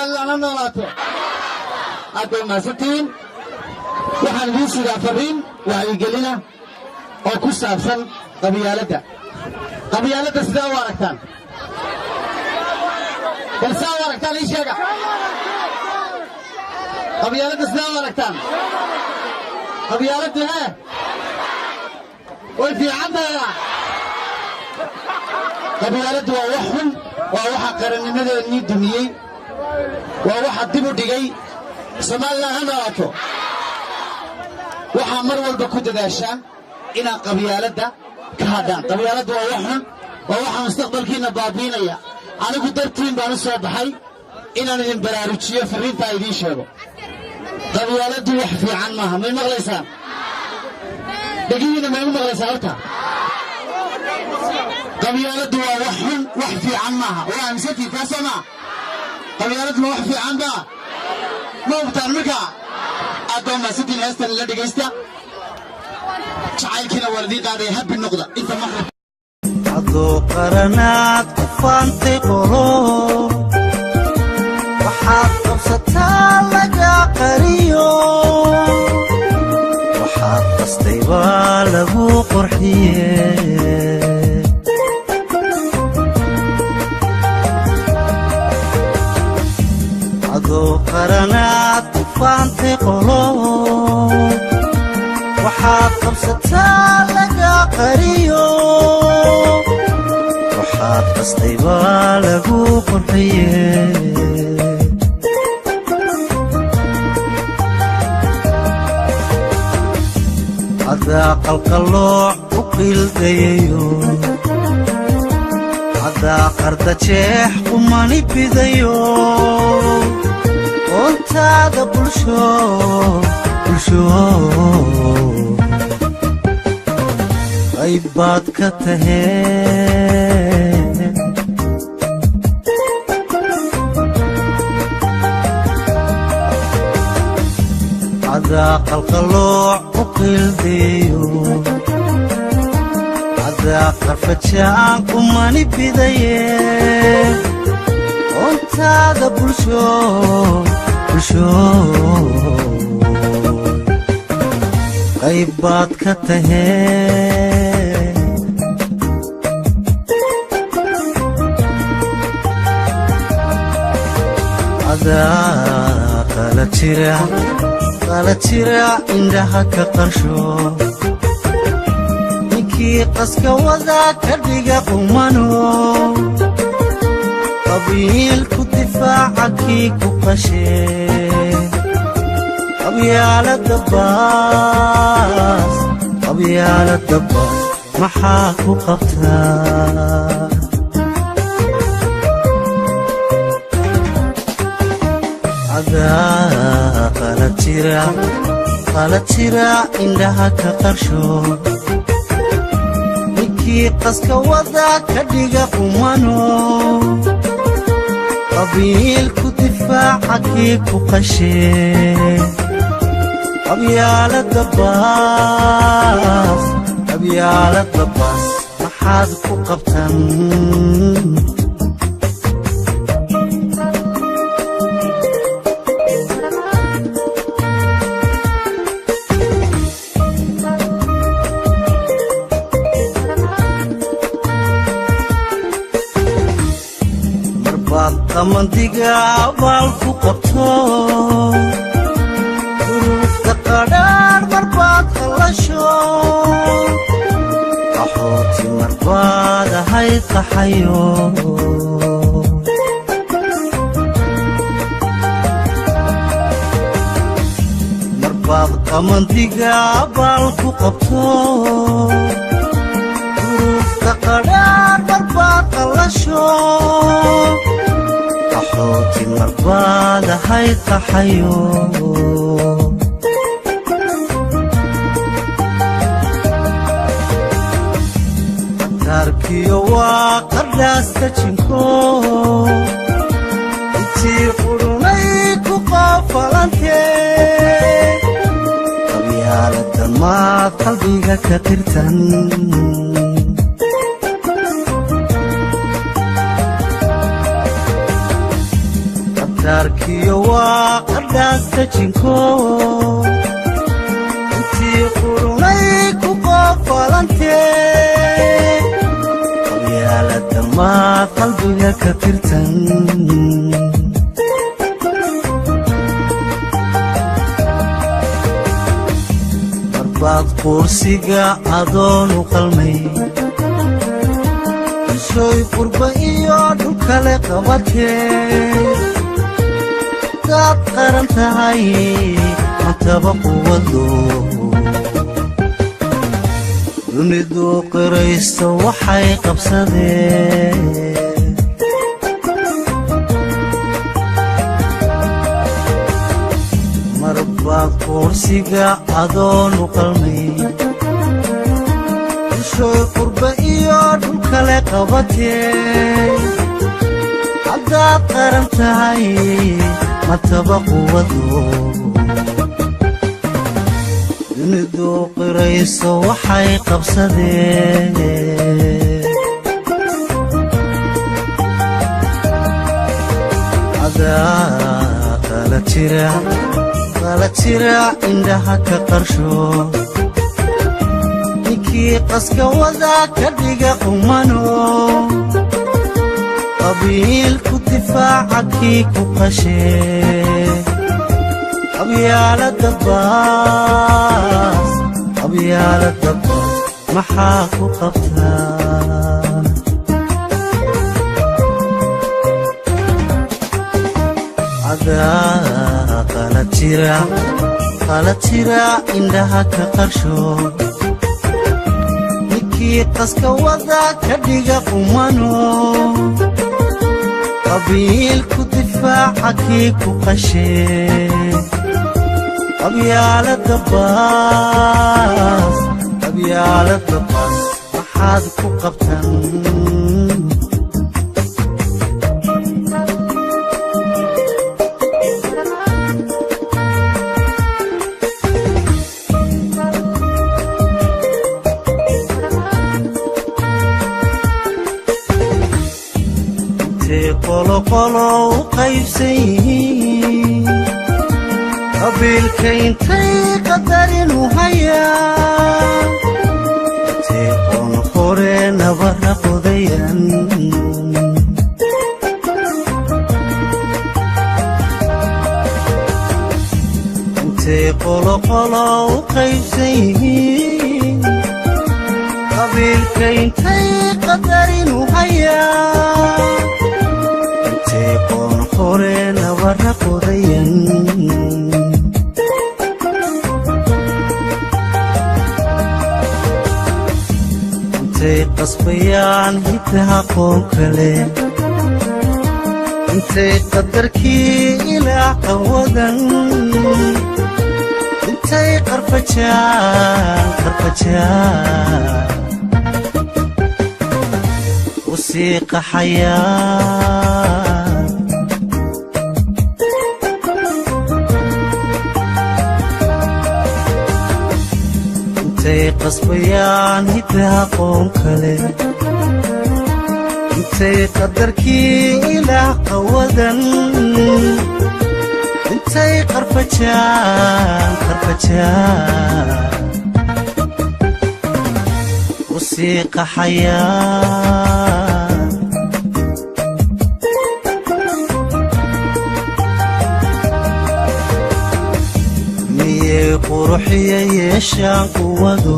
Somaliland ha noolaato hadday maasantiin waxaan idiin sidaa fariin wacyigelina oo ku saabsan qabyaaladda sidaa u aragtaan bal saa u aragtaan ii sheega qabyaaladda sidaa u aragtaan qabyaaladdu way fiican tahay qabyaaladdu waa wax xun waa waxa qarannimadeennii dumiyey waa waxa dib u dhigay Somaliland ha noolaato waxaa mar walba ku dadaashaan inaad qabyaaladda ka hadhaan qabyaaladdu waa wax xun waa waxa mustaqbalkiinna baabiinaya anigu dartiin baan u soo baxay inaan idin baraarujiyo fariintaa idiin sheego qabyaaladdu wax fiican maaha may maqlaysaan dhegihiina may maqlaysaan horta qabyaaladdu waa wax xun wax fiican maaha waa aaminsantiin taasoo maa qabyaaladdu ma wax fiican baa ma ogtaan marka aadoo maasantiin heestan la dhegaysta jacaylkiina waa idiin qaadaya habbi noqda inta maqrib adoo qaranaad ku faantay qoro waxaad qabsataa laga qariyo waxaad qastay baa lagu qurxiye adoo qaranaad ku faantay qoro waxaad qabsataa laga qariyo waxaad qastay baa lagu qurxiye hadaa qalqallooc u qiildayayo hadaa qarda jeex qumani bidayo qoontaada bulsho qayb baad ka tahee hadaa qalqallooc u qiildayo hadaa qarfajaan qumani bidaye qoontaada bulsho qayb baad ka tahee adaa qala jira indhaha ka qarsho ninkii qaska wadaa ka dhiga qumano qabiilku difaaca kii ku qashee qabyaaladda baas maxaa ku qabtaa adaa qala jira indhaha ka qarsho ninkii qaska wadaa ka dhiga qumano qabiilku difaaca kii ku qashee qabyaaladda baas maxaad ku qabtan marbaad qamandiga abaal ku qabto qadhaar marbaad qallasho qaxooti marbaad ahayd qaxayo marbaad qamandiga abaal ku qabto duruufta qadhaar marbaad qallasho qaxooti marbaad ahayd qaxayo arkiyo waa qardhaasta jinko intii qudhunay ku qaafalantee qabyaaladda maad qalbiga ka tirtan darkiyo waa qadhaasta jinko intii qurunay ku qoofalantee qabyaalada maa qalbiga ka tirtan marbaad kursiga adoonu qalmay soy qurba iyo dhulkale qabatee daad qaran tahay mantaba quwado dunidu qiraysto waxay qabsadeen marbaad kursiga adoonu qalmay soy qurba iyo dhulkale qabatee haddaad qaran tahay mataba quwado dunidu qirayso waxay qabsadeen adaa qala jira indhaha ka qarsho ninkii qaska wada ka dhiga qumano qabiilku difaaca kii ku qashee qabyaalada baas maxaa ku qabtaa adaa qala jira indhaha ka qarsho ninkii qaska wada ka dhiga qumano qabiilku difaaca kii ku qashee qabyaalada baas maxaad ku qabtan qolo u qaybsan yihiin qabiilka intay qadarinu hayaa intay qoon hore nabara qodayan intay qolo u qaybsan yihiin qabiilka intay qadarinu hayaa qoon hore nabara qodayan intay qasbayaan hiddaha qoon kale intay qadarkii ilaah qawadan intay qarfajaan u sii qaxayaan intay qasbayaan hiddaha qoon kale intay qadarkii ilaah qawadan intay qarfajaan u sii qaxayaan miyay quruxiya yeeshaan quwado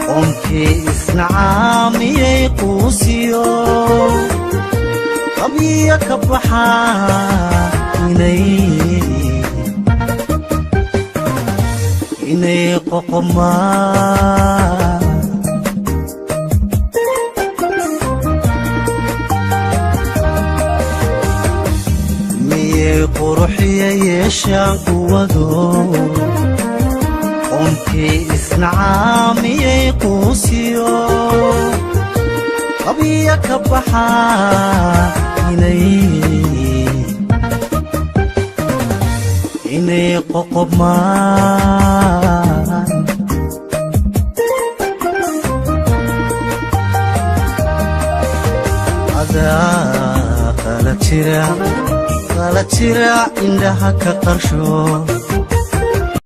qoomkii isnacaamiyay quusiyo qabyiya ka baxaa inay qoqomaan miyay quruxiya yeeshaan quwado qoomkii isnacaamiyay quusiyo qabyiya ka baxaa inay qoqomaan adaa kala jira indhaha ka qarsho